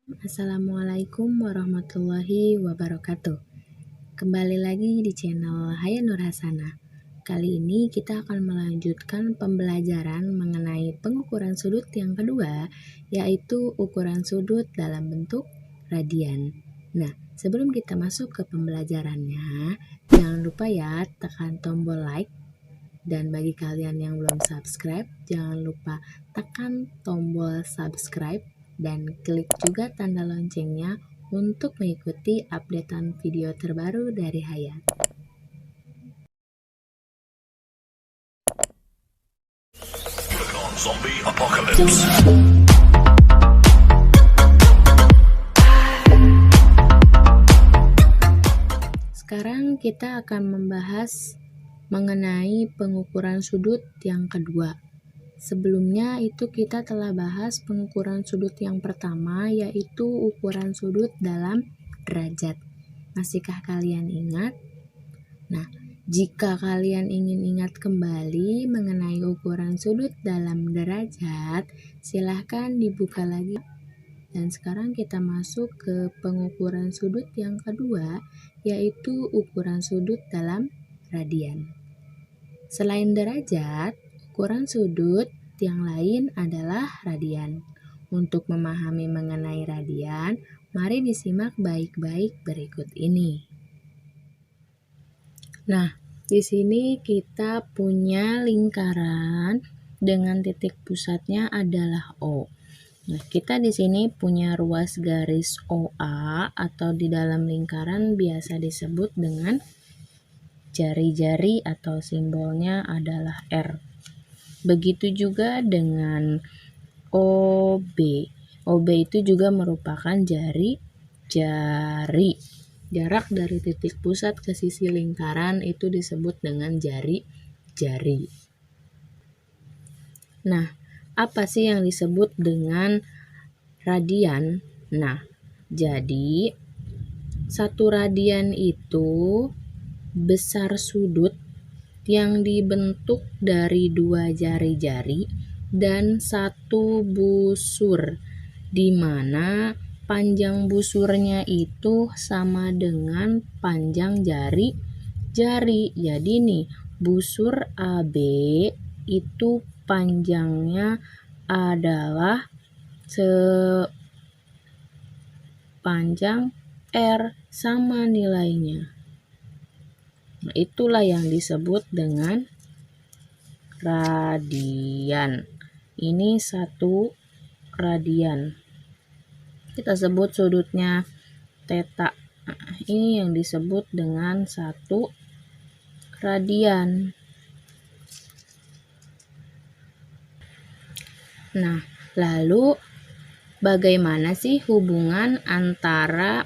Assalamualaikum warahmatullahi wabarakatuh. Kembali lagi di channel Haya Nur Hasana. Kali ini kita akan melanjutkan pembelajaran mengenai pengukuran sudut yang kedua, yaitu ukuran sudut dalam bentuk radian. Nah, sebelum kita masuk ke pembelajarannya, jangan lupa ya tekan tombol like. Dan bagi kalian yang belum subscribe, jangan lupa tekan tombol subscribe dan klik juga tanda loncengnya untuk mengikuti updatean video terbaru dari Haya. Zombie Apocalypse. Sekarang kita akan membahas mengenai pengukuran sudut yang kedua. Sebelumnya itu kita telah bahas pengukuran sudut yang pertama, yaitu ukuran sudut dalam derajat. Masihkah kalian ingat? Nah, jika kalian ingin ingat kembali mengenai ukuran sudut dalam derajat, silahkan dibuka lagi. Dan sekarang kita masuk ke pengukuran sudut yang kedua, yaitu ukuran sudut dalam radian. Selain derajat, ukuran sudut yang lain adalah radian. Untuk memahami mengenai radian, mari disimak baik-baik berikut ini. Nah, di sini kita punya lingkaran dengan titik pusatnya adalah O. Nah, kita di sini punya ruas garis OA atau di dalam lingkaran biasa disebut dengan jari-jari atau simbolnya adalah R. Begitu juga dengan OB. OB itu juga merupakan jari-jari. Jarak dari titik pusat ke sisi lingkaran itu disebut dengan jari-jari. Nah, apa sih yang disebut dengan radian? Nah, jadi satu radian itu besar sudut yang dibentuk dari dua jari-jari dan satu busur, di mana panjang busurnya itu sama dengan panjang jari-jari. Jadi nih, busur AB itu panjangnya adalah sepanjang R, sama nilainya. Nah, itulah yang disebut dengan radian. Ini satu radian. Kita sebut sudutnya theta. Nah, ini yang disebut dengan satu radian. Nah, lalu bagaimana sih hubungan antara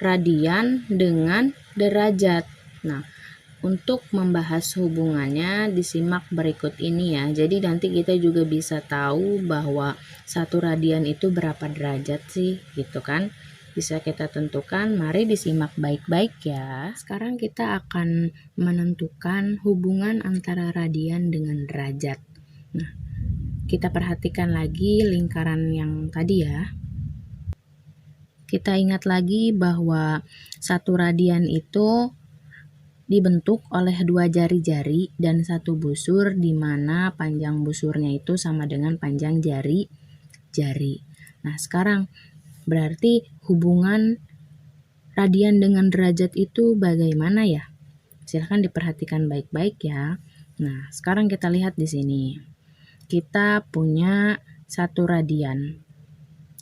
radian dengan derajat? Nah, untuk membahas hubungannya disimak berikut ini ya. Jadi nanti kita juga bisa tahu bahwa satu radian itu berapa derajat sih, gitu kan? Bisa kita tentukan. Mari disimak baik-baik ya. Sekarang kita akan menentukan hubungan antara radian dengan derajat. Nah, kita perhatikan lagi lingkaran yang tadi ya. Kita ingat lagi bahwa satu radian itu dibentuk oleh dua jari-jari dan satu busur, di mana panjang busurnya itu sama dengan panjang jari-jari. Nah, sekarang berarti hubungan radian dengan derajat itu bagaimana ya? Silahkan diperhatikan baik-baik ya. Nah, sekarang kita lihat di sini. Kita punya satu radian.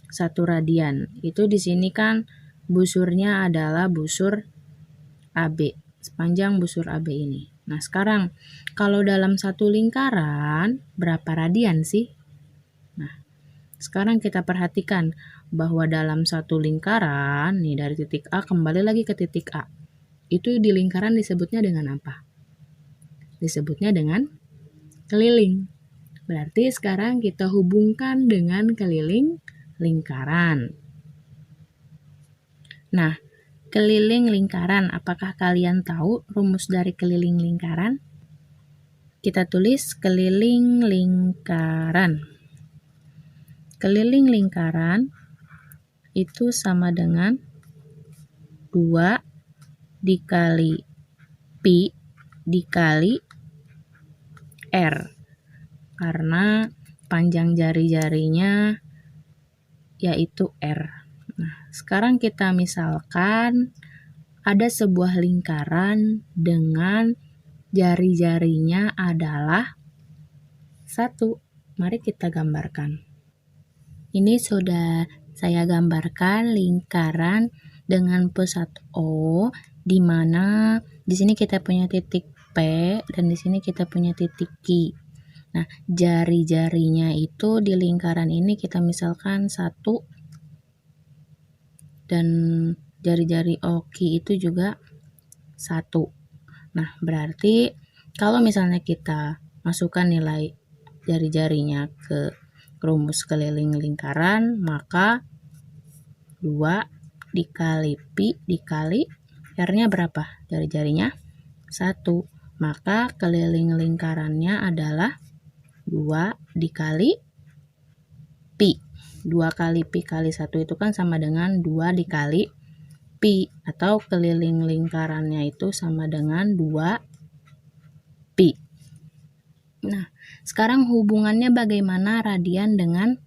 Satu radian itu di sini kan busurnya adalah busur AB, sepanjang busur AB ini. Nah, sekarang kalau dalam satu lingkaran berapa radian sih? Nah, sekarang kita perhatikan bahwa dalam satu lingkaran, nih dari titik A kembali lagi ke titik A. Itu di lingkaran disebutnya dengan apa? Disebutnya dengan keliling. Berarti sekarang kita hubungkan dengan keliling lingkaran. Nah, keliling lingkaran, apakah kalian tahu rumus dari keliling lingkaran? Kita tulis keliling lingkaran. Keliling lingkaran itu sama dengan 2 dikali pi dikali R, karena panjang jari-jarinya yaitu R. Nah, sekarang kita misalkan ada sebuah lingkaran dengan jari-jarinya adalah 1. Mari kita gambarkan. Ini sudah saya gambarkan lingkaran dengan pusat O, di mana di sini kita punya titik P dan di sini kita punya titik Q. Nah, jari-jarinya itu di lingkaran ini kita misalkan 1 dan jari-jari OQ itu juga 1. Nah, berarti kalau misalnya kita masukkan nilai jari-jarinya ke rumus keliling lingkaran, maka 2 dikali pi dikali R-nya berapa? Jari-jarinya 1. Maka keliling lingkarannya adalah 2 dikali pi. 2 kali pi kali 1 itu kan sama dengan 2 dikali pi, atau keliling lingkarannya itu sama dengan 2 pi. Nah, sekarang hubungannya bagaimana radian dengan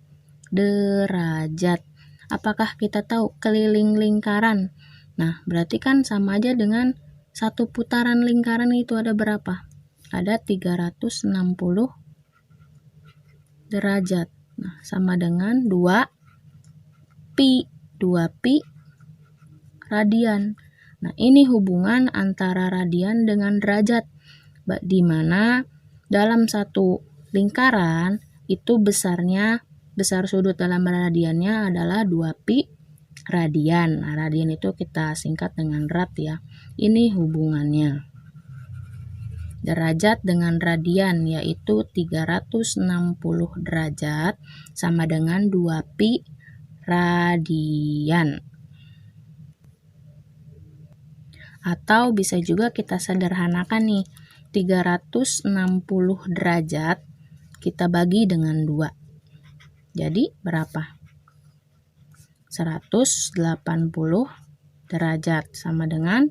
derajat? Apakah kita tahu keliling lingkaran? Nah, berarti kan sama aja dengan satu putaran lingkaran itu ada berapa? Ada 360 derajat. Nah, sama dengan 2 pi. 2 pi radian. Nah, ini hubungan antara radian dengan derajat, di mana dalam satu lingkaran itu besar sudut dalam radiannya adalah 2 pi radian. Nah, radian itu kita singkat dengan rad ya. Ini hubungannya. Derajat dengan radian yaitu 360 derajat sama dengan 2 pi radian. Atau bisa juga kita sederhanakan nih, 360 derajat kita bagi dengan 2. Jadi berapa? 180 derajat sama dengan,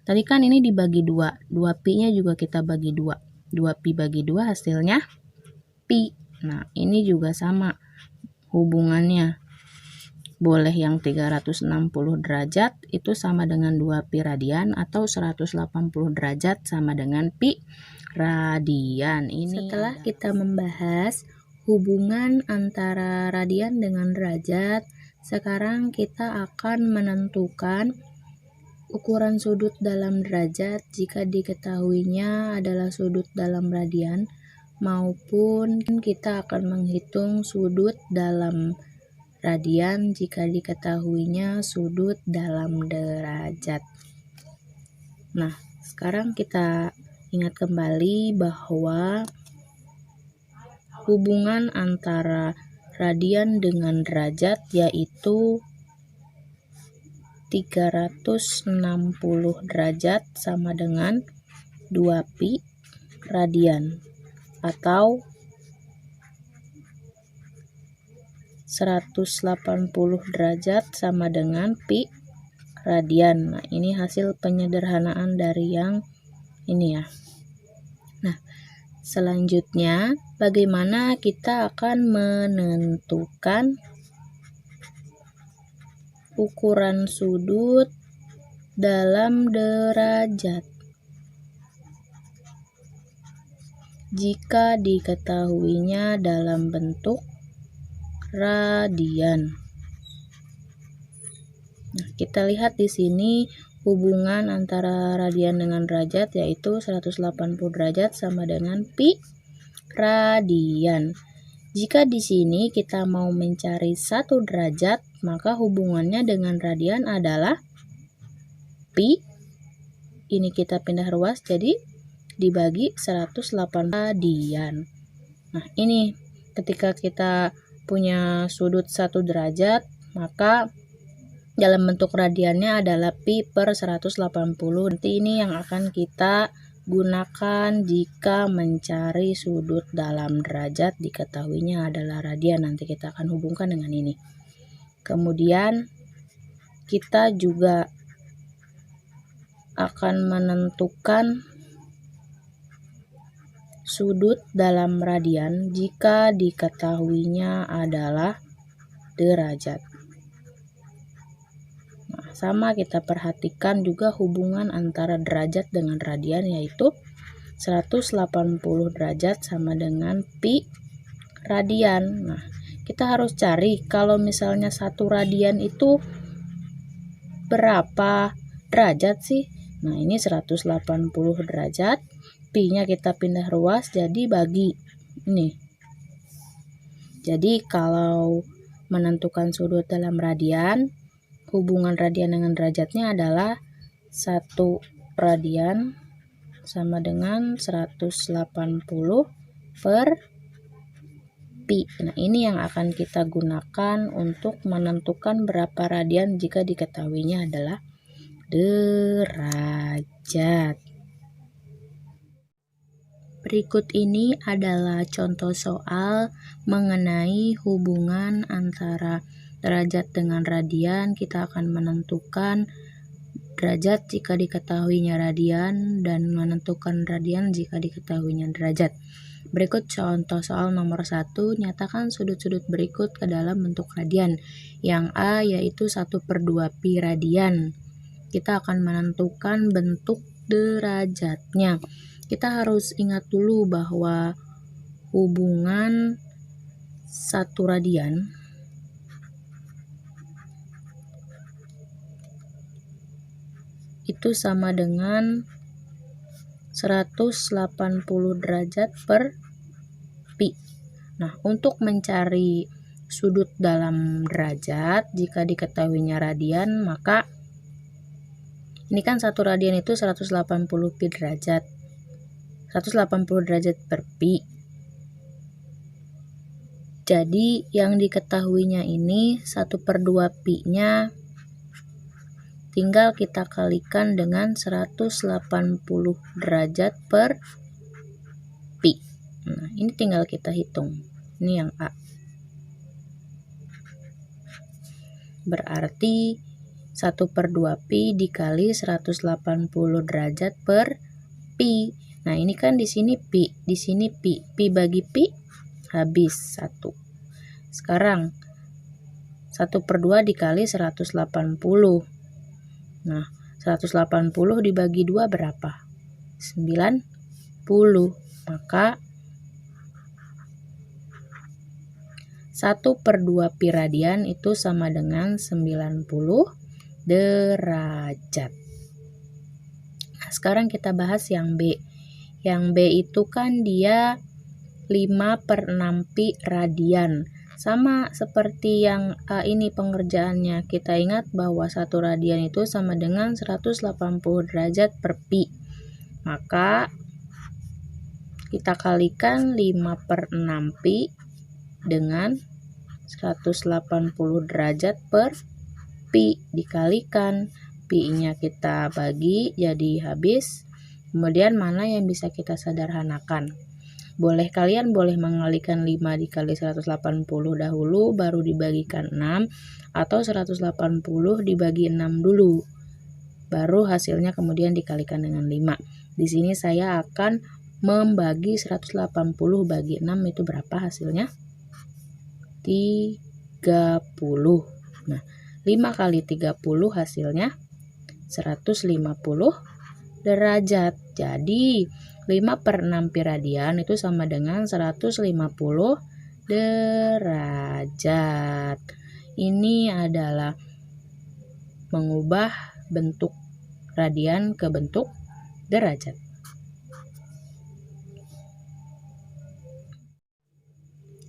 tadi kan ini dibagi 2. 2 pi-nya juga kita bagi 2. 2 pi bagi 2 hasilnya pi. Nah, ini juga sama hubungannya. Boleh yang 360 derajat itu sama dengan 2 pi radian, atau 180 derajat sama dengan pi radian. Ini setelah kita membahas hubungan antara radian dengan derajat, sekarang kita akan menentukan ukuran sudut dalam derajat jika diketahuinya adalah sudut dalam radian, maupun kita akan menghitung sudut dalam radian jika diketahuinya sudut dalam derajat. Nah, sekarang kita ingat kembali bahwa hubungan antara radian dengan derajat yaitu 360 derajat sama dengan 2 pi radian, atau 180 derajat sama dengan pi radian. Nah, ini hasil penyederhanaan dari yang ini ya. Nah, selanjutnya bagaimana kita akan menentukan ukuran sudut dalam derajat jika diketahuinya dalam bentuk radian. Nah, kita lihat di sini hubungan antara radian dengan derajat yaitu 180 derajat sama dengan pi radian. Jika di sini kita mau mencari 1 derajat, maka hubungannya dengan radian adalah pi. Ini kita pindah ruas jadi dibagi 180 radian. Nah, ini ketika kita punya sudut 1 derajat, maka dalam bentuk radiannya adalah pi per 180. Nanti ini yang akan kita gunakan jika mencari sudut dalam derajat diketahuinya adalah radian. Nanti kita akan hubungkan dengan ini. Kemudian kita juga akan menentukan sudut dalam radian jika diketahuinya adalah derajat. Nah, sama kita perhatikan juga hubungan antara derajat dengan radian, yaitu 180 derajat sama dengan pi radian. Nah, kita harus cari kalau misalnya 1 radian itu berapa derajat sih? Nah, ini 180 derajat. Pi-nya kita pindah ruas jadi bagi ini. Jadi kalau menentukan sudut dalam radian, hubungan radian dengan derajatnya adalah 1 radian sama dengan 180 per pi. Nah, ini yang akan kita gunakan untuk menentukan berapa radian jika diketahuinya adalah derajat. Berikut ini adalah contoh soal mengenai hubungan antara derajat dengan radian. Kita akan menentukan derajat jika diketahuinya radian dan menentukan radian jika diketahuinya derajat. Berikut contoh soal nomor 1, nyatakan sudut-sudut berikut ke dalam bentuk radian. Yang A yaitu 1/2 pi radian. Kita akan menentukan bentuk derajatnya. Kita harus ingat dulu bahwa hubungan 1 radian itu sama dengan 180 derajat per pi. Nah, untuk mencari sudut dalam derajat jika diketahuinya radian, maka ini kan 1 radian itu 180 pi derajat. 180 derajat per pi. Jadi yang diketahuinya ini 1/2 pi-nya tinggal kita kalikan dengan 180 derajat per pi. Nah, ini tinggal kita hitung. Ini yang A. Berarti 1/2 pi dikali 180 derajat per pi. Nah, ini kan di sini pi, di sini pi. Pi bagi pi habis 1. Sekarang 1/2 dikali 180. Nah, 180 dibagi 2 berapa? 90. Maka 1/2 pi radian itu sama dengan 90 derajat. Nah, sekarang kita bahas yang B. Yang B itu kan dia 5/6 pi radian. Sama seperti yang A ini pengerjaannya. Kita ingat bahwa 1 radian itu sama dengan 180 derajat per pi. Maka kita kalikan 5/6 pi dengan 180 derajat per pi. Dikalikan pi-nya kita bagi jadi habis. Kemudian mana yang bisa kita sederhanakan? Kalian boleh mengalikan 5 dikali 180 dahulu, baru dibagikan 6, atau 180 dibagi 6 dulu, baru hasilnya kemudian dikalikan dengan 5. Di sini saya akan membagi 180 bagi 6, itu berapa hasilnya? 30. Nah, 5 kali 30 hasilnya 150 derajat. Jadi 5/6 pi radian itu sama dengan 150 derajat. Ini adalah mengubah bentuk radian ke bentuk derajat.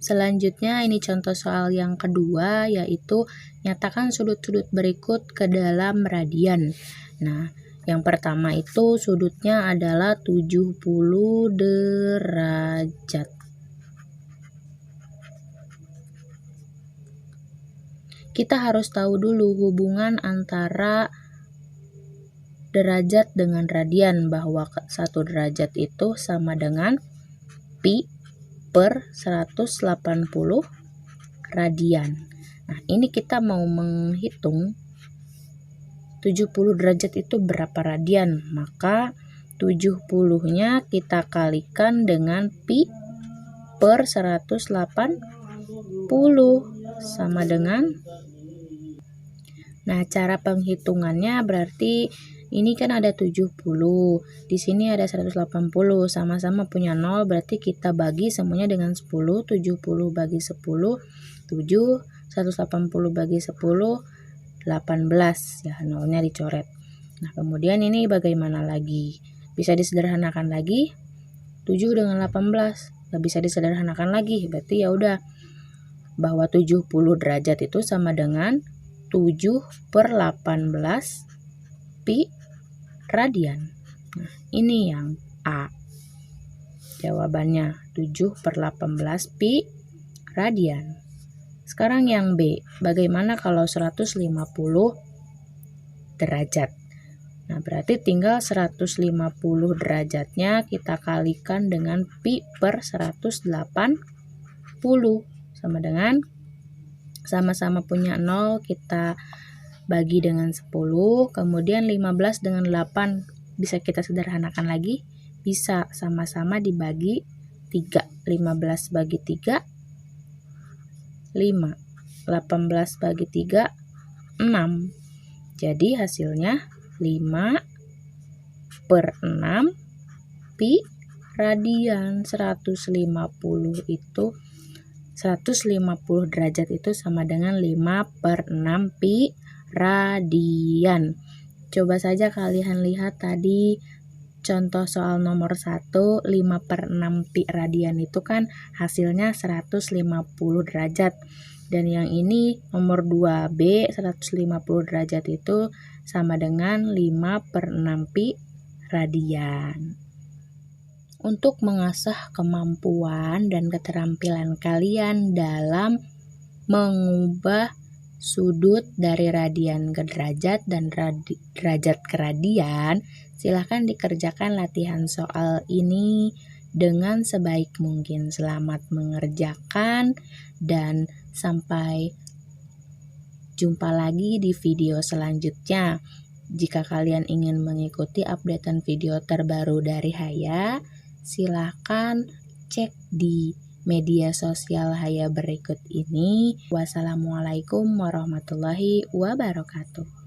Selanjutnya ini contoh soal yang kedua, yaitu nyatakan sudut-sudut berikut ke dalam radian. Nah, yang pertama itu sudutnya adalah 70 derajat. Kita harus tahu dulu hubungan antara derajat dengan radian, bahwa 1 derajat itu sama dengan pi per 180 radian. Nah, ini kita mau menghitung 70 derajat itu berapa radian? Maka 70-nya kita kalikan dengan pi per 180 sama dengan, nah cara penghitungannya berarti ini kan ada 70, di sini ada 180, sama-sama punya 0, berarti kita bagi semuanya dengan 10, 70 bagi 10, 7, 180 bagi 10, 18, ya nolnya dicoret. Nah kemudian ini bagaimana lagi? Bisa disederhanakan lagi, 7 dengan 18, nggak bisa disederhanakan lagi, berarti ya udah bahwa 70 derajat itu sama dengan 7 per 18 pi radian. Nah, ini yang A. Jawabannya 7 per 18 pi radian. Sekarang yang B, bagaimana kalau 150 derajat? Nah, berarti tinggal 150 derajatnya kita kalikan dengan pi per 180 sama dengan, sama-sama punya 0, kita bagi dengan 10, kemudian 15 dengan 8 bisa kita sederhanakan lagi, bisa sama-sama dibagi 3, 15 bagi 3, 5, 18 bagi 3, 6, jadi hasilnya 5 per 6 pi radian. 150 derajat itu sama dengan 5 per 6 pi radian. Coba saja kalian lihat tadi contoh soal nomor 1, 5 per 6 pi radian itu kan hasilnya 150 derajat. Dan yang ini nomor 2B 150 derajat itu sama dengan 5 per 6 pi radian. Untuk mengasah kemampuan dan keterampilan kalian dalam mengubah sudut dari radian ke derajat dan derajat ke radian, silahkan dikerjakan latihan soal ini dengan sebaik mungkin. Selamat mengerjakan dan sampai jumpa lagi di video selanjutnya. Jika kalian ingin mengikuti updatean video terbaru dari Haya, silahkan cek di media sosial Haya berikut ini. Wassalamualaikum warahmatullahi wabarakatuh.